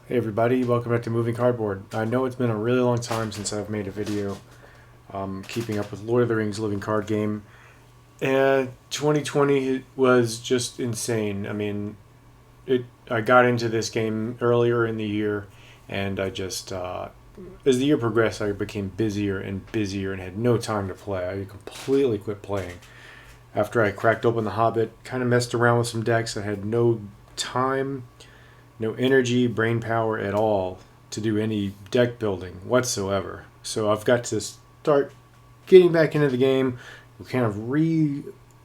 Hey everybody, welcome back to Moving Cardboard. I know it's been a really long time since I've made a video keeping up with Lord of the Rings living card game. And 2020 was just insane. I mean, I got into this game earlier in the year, and as the year progressed, I became busier and busier and had no time to play. I completely quit playing. After I cracked open The Hobbit, kind of messed around with some decks, I had no time, no energy, brain power at all to do any deck building whatsoever. So I've got to start getting back into the game, kind of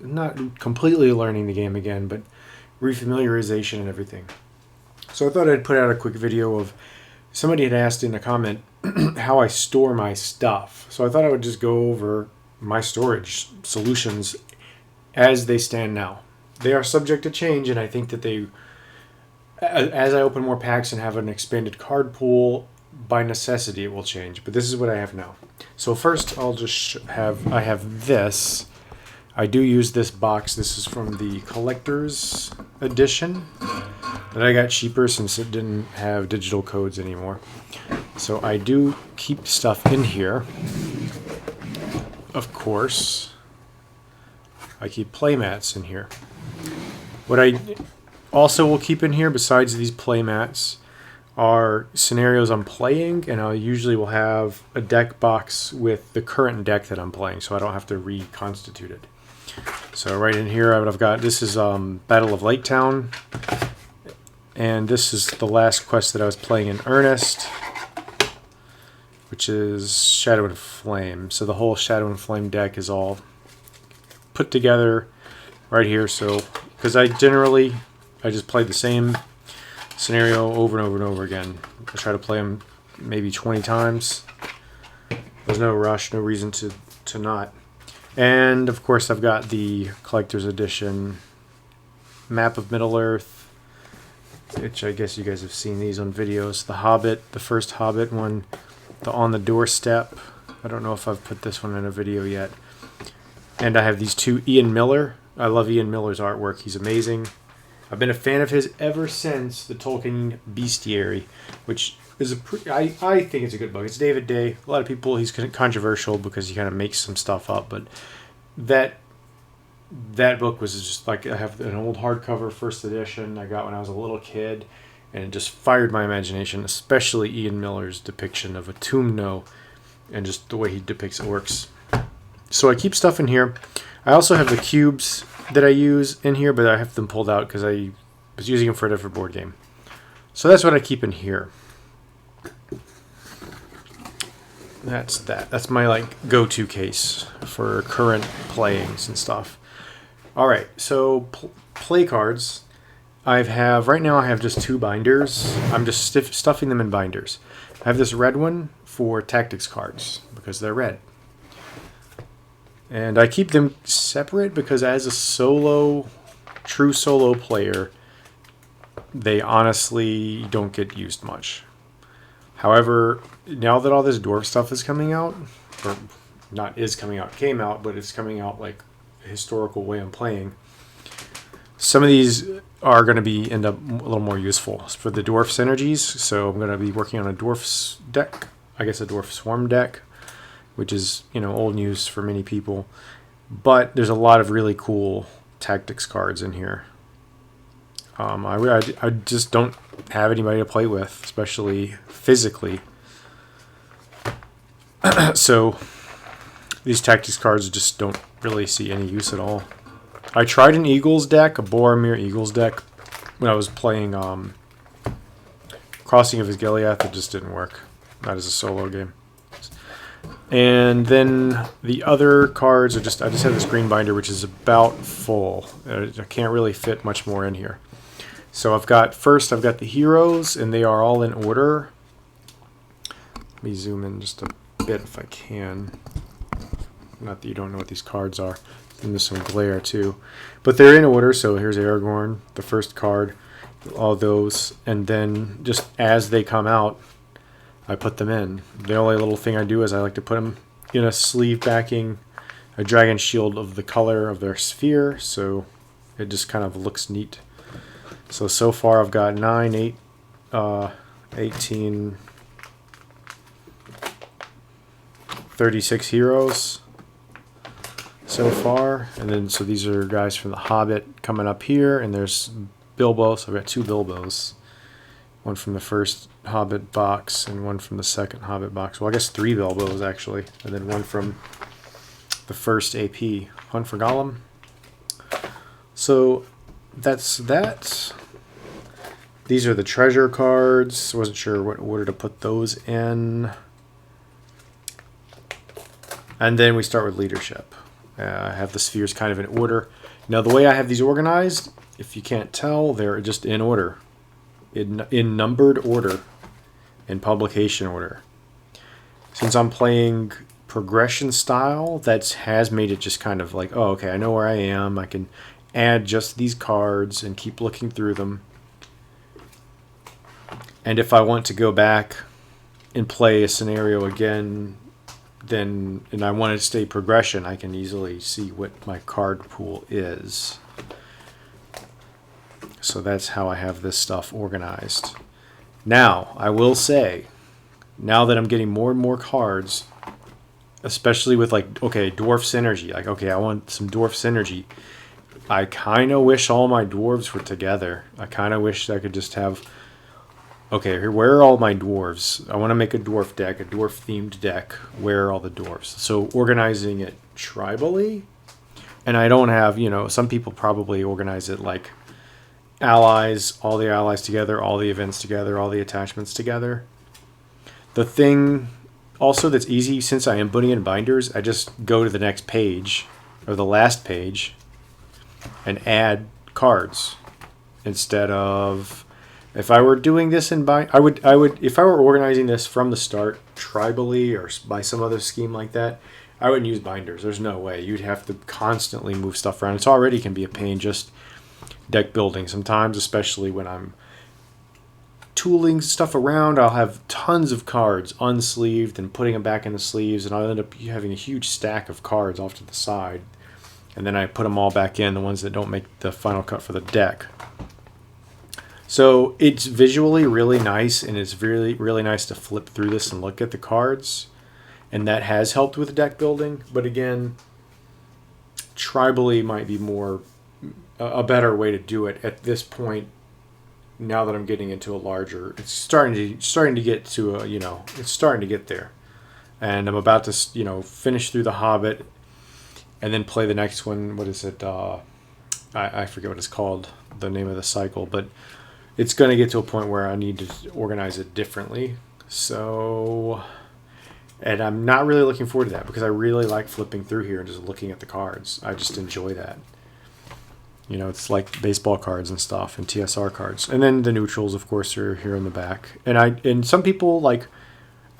not completely learning the game again, but refamiliarization and everything. So I thought I'd put out a quick video of somebody had asked in a comment how I store my stuff. So I thought I would just go over my storage solutions as they stand now. They are subject to change, and I think that as I open more packs and have an expanded card pool, by necessity it will change. But this is what I have now. So first, I have this. I do use this box. This is from the collector's edition that I got cheaper since it didn't have digital codes anymore. So I do keep stuff in here. Of course, I keep playmats in here. What I also will keep in here, besides these playmats, are scenarios I'm playing, and I usually will have a deck box with the current deck that I'm playing, so I don't have to reconstitute it. So right in here, I've got, this is Battle of Laketown, and this is the last quest that I was playing in earnest, which is Shadow and Flame. So the whole Shadow and Flame deck is all put together right here. So because I just play the same scenario over and over and over again. I try to play them maybe 20 times. There's no rush, no reason to not. And of course, I've got the collector's edition map of Middle-earth, which I guess you guys have seen these on videos. The Hobbit, the first Hobbit one, the On the Doorstep. I don't know if I've put this one in a video yet. And I have these two Ian Miller. I love Ian Miller's artwork. He's amazing. I've been a fan of his ever since the Tolkien Bestiary, which is I think it's a good book. It's David Day. A lot of people, he's controversial because he kind of makes some stuff up, but that book was just like, I have an old hardcover first edition I got when I was a little kid, and it just fired my imagination, especially Ian Miller's depiction of a Tumno and just the way he depicts orcs. So I keep stuff in here. I also have the cubes that I use in here, but I have them pulled out because I was using them for a different board game. So that's what I keep in here. That's that. That's my go-to case for current playings and stuff. All right, so play cards. Right now I have just two binders. I'm just stuffing them in binders. I have this red one for tactics cards because they're red. And I keep them separate because as a true solo player, they honestly don't get used much. However, now that all this dwarf stuff is coming out, or not is coming out, came out, but it's coming out like a historical way I'm playing, some of these are going to end up a little more useful for the dwarf synergies. So I'm going to be working on a dwarfs deck, I guess a dwarf swarm deck, which is, old news for many people. But there's a lot of really cool tactics cards in here. I just don't have anybody to play with, especially physically. So these tactics cards just don't really see any use at all. I tried an Eagles deck, a Boromir Eagles deck, when I was playing Crossing of Osgiliath. It just didn't work. Not as a solo game. And then the other cards are I just have this green binder, which is about full. I can't really fit much more in here. So I've got the heroes, and they are all in order. Let me zoom in just a bit if I can. Not that you don't know what these cards are. And there's some glare too. But they're in order, so here's Aragorn, the first card, all those. And then just as they come out, I put them in. The only little thing I do is I like to put them in a sleeve backing, a dragon shield of the color of their sphere, so it just kind of looks neat. So far I've got 8 36 heroes so far. And then, so these are guys from The Hobbit coming up here, and there's Bilbo, so I've got 2 Bilbos. One from the first Hobbit box and one from the second Hobbit box. Well, I guess 3 Bilbos actually, and then one from the first AP. One for Gollum. So that's that. These are the treasure cards. Wasn't sure what order to put those in. And then we start with leadership. I have the spheres kind of in order. Now the way I have these organized, if you can't tell, they're just in order. In numbered order, in publication order. Since I'm playing progression style, that has made it just kind of like, oh, okay, I know where I am. I can add just these cards and keep looking through them. And if I want to go back and play a scenario again, then, and I want to stay progression, I can easily see what my card pool is. So that's how I have this stuff organized. Now, I will say, now that I'm getting more and more cards, especially with like, okay, dwarf synergy. Like, okay, I want some dwarf synergy. I kind of wish all my dwarves were together. I kind of wish I could just have, okay, here, where are all my dwarves? I want to make a dwarf deck, a dwarf-themed deck. Where are all the dwarves? So organizing it tribally. And I don't have, you know, some people probably organize it like allies, all the allies together, all the events together, all the attachments together. The thing also that's easy, since I am putting in binders, I just go to the next page, or the last page, and add cards. Instead of, if I were doing this in I would, if I were organizing this from the start, tribally, or by some other scheme like that, I wouldn't use binders. There's no way. You'd have to constantly move stuff around. It's already can be a pain just deck building sometimes, especially when I'm tooling stuff around. I'll have tons of cards unsleeved and putting them back in the sleeves, and I'll end up having a huge stack of cards off to the side, and then I put them all back in, the ones that don't make the final cut for the deck. So it's visually really nice, and it's really, really nice to flip through this and look at the cards, and that has helped with deck building. But again, tribally might be more a better way to do it at this point. Now that I'm getting into a larger, it's starting to get to a, you know, it's starting to get there, and I'm about to, you know, finish through the Hobbit, and then play the next one. What is it? I forget what it's called, the name of the cycle, but it's going to get to a point where I need to organize it differently. So, and I'm not really looking forward to that because I really like flipping through here and just looking at the cards. I just enjoy that. You know, it's like baseball cards and stuff, and TSR cards, and then the neutrals, of course, are here in the back. And some people like,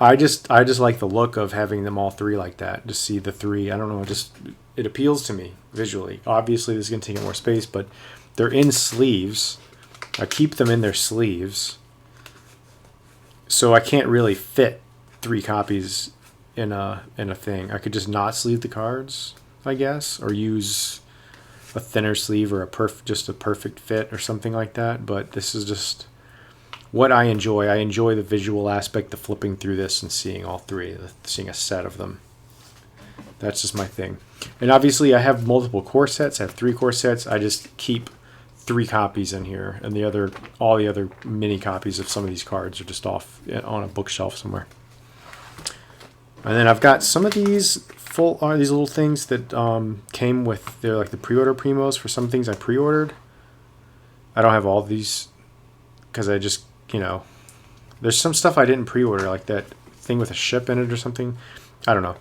I just like the look of having them all 3 like that. Just see the 3. I don't know, it appeals to me visually. Obviously, this is going to take more space, but they're in sleeves. I keep them in their sleeves, so I can't really fit 3 copies in a thing. I could just not sleeve the cards, I guess, or use a thinner sleeve or just a perfect fit or something like that. But this is just what I enjoy. I enjoy the visual aspect of flipping through this and seeing all 3, seeing a set of them. That's just my thing. And obviously I have multiple core sets. I have 3 core sets. I just keep 3 copies in here, and all the other mini copies of some of these cards are just off on a bookshelf somewhere. And then I've got some of these these little things that came with, they're like the pre-order primos for some things I pre-ordered. I don't have all of these because I just, you know, there's some stuff I didn't pre-order, like that thing with a ship in it or something. I don't know,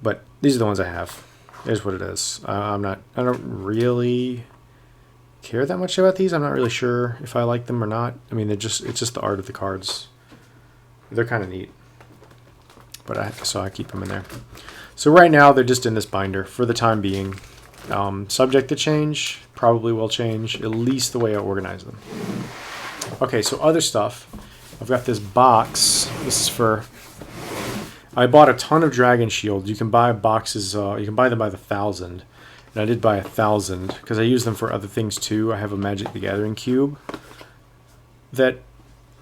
but these are the ones I have. Here's what it is. I don't really care that much about these. I'm not really sure if I like them or not. I mean, it's just the art of the cards. They're kind of neat, but so I keep them in there. So right now they're just in this binder for the time being. Subject to change, probably will change, at least the way I organize them. Okay, so other stuff. I've got this box. This is for, I bought a ton of Dragon Shield. You can buy boxes, you can buy them by the 1,000. And I did buy 1,000 because I use them for other things too. I have a Magic the Gathering cube that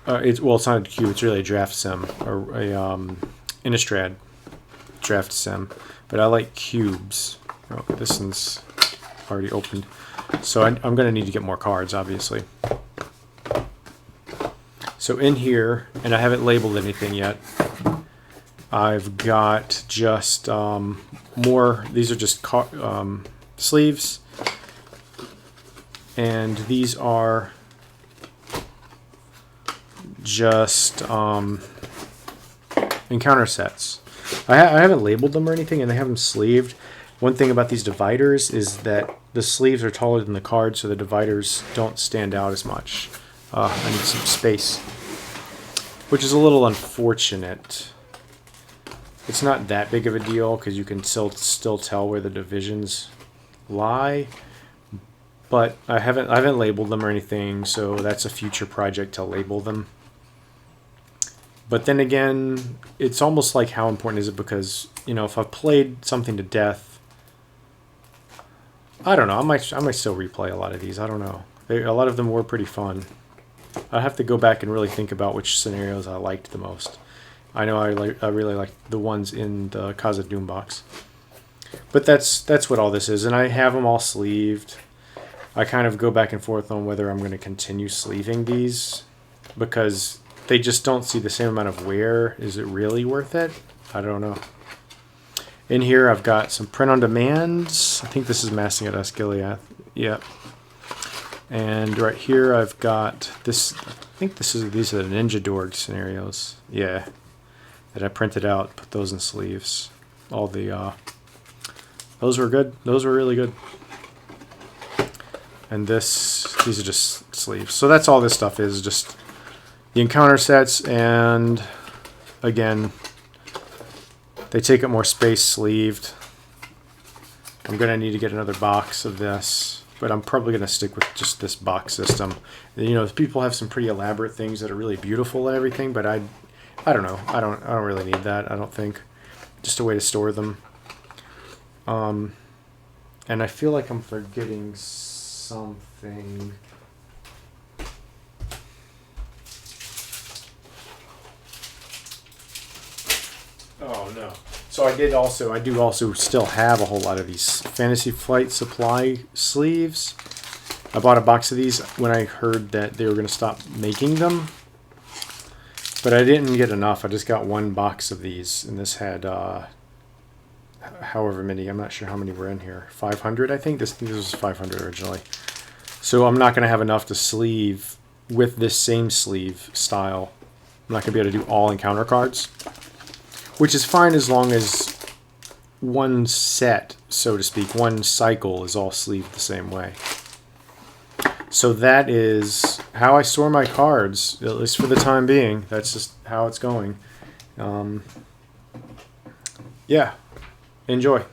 it's not a cube. It's really a draft sim or a Innistrad draft sim. But I like cubes. Oh, this one's already opened, so I'm going to need to get more cards, obviously. So in here, and I haven't labeled anything yet. I've got just more. These are just sleeves, and these are just encounter sets. I haven't labeled them or anything, and I have them sleeved. One thing about these dividers is that the sleeves are taller than the cards, so the dividers don't stand out as much. I need some space, which is a little unfortunate. It's not that big of a deal because you can still tell where the divisions lie, but I haven't labeled them or anything, so that's a future project to label them. But then again, it's almost like how important is it, because if I've played something to death, I don't know. I might still replay a lot of these. I don't know. A lot of them were pretty fun. I have to go back and really think about which scenarios I liked the most. I know I really like the ones in the Casa Doom box. But that's what all this is, and I have them all sleeved. I kind of go back and forth on whether I'm going to continue sleeving these, because they just don't see the same amount of wear. Is it really worth it? I don't know. In here I've got some print on demands. I think this is Massing at Asgiliath. Yep. And right here I've got this. I think these are the Ninja Dorg scenarios. Yeah. That I printed out, put those in sleeves. All the those were good. Those were really good. And these are just sleeves. So that's all this stuff is, just the encounter sets, and again, they take up more space sleeved. I'm gonna need to get another box of this, but I'm probably gonna stick with just this box system. People have some pretty elaborate things that are really beautiful and everything, but I don't know. I don't really need that. I don't think. Just a way to store them. And I feel like I'm forgetting something. Oh no. So I do also still have a whole lot of these Fantasy Flight Supply sleeves. I bought a box of these when I heard that they were going to stop making them. But I didn't get enough. I just got one box of these, and this had however many. I'm not sure how many were in here. 500, I think. This was 500 originally. So I'm not going to have enough to sleeve with this same sleeve style. I'm not going to be able to do all encounter cards, which is fine as long as one set, so to speak, one cycle is all sleeved the same way. So that is how I store my cards, at least for the time being. That's just how it's going. Yeah, enjoy.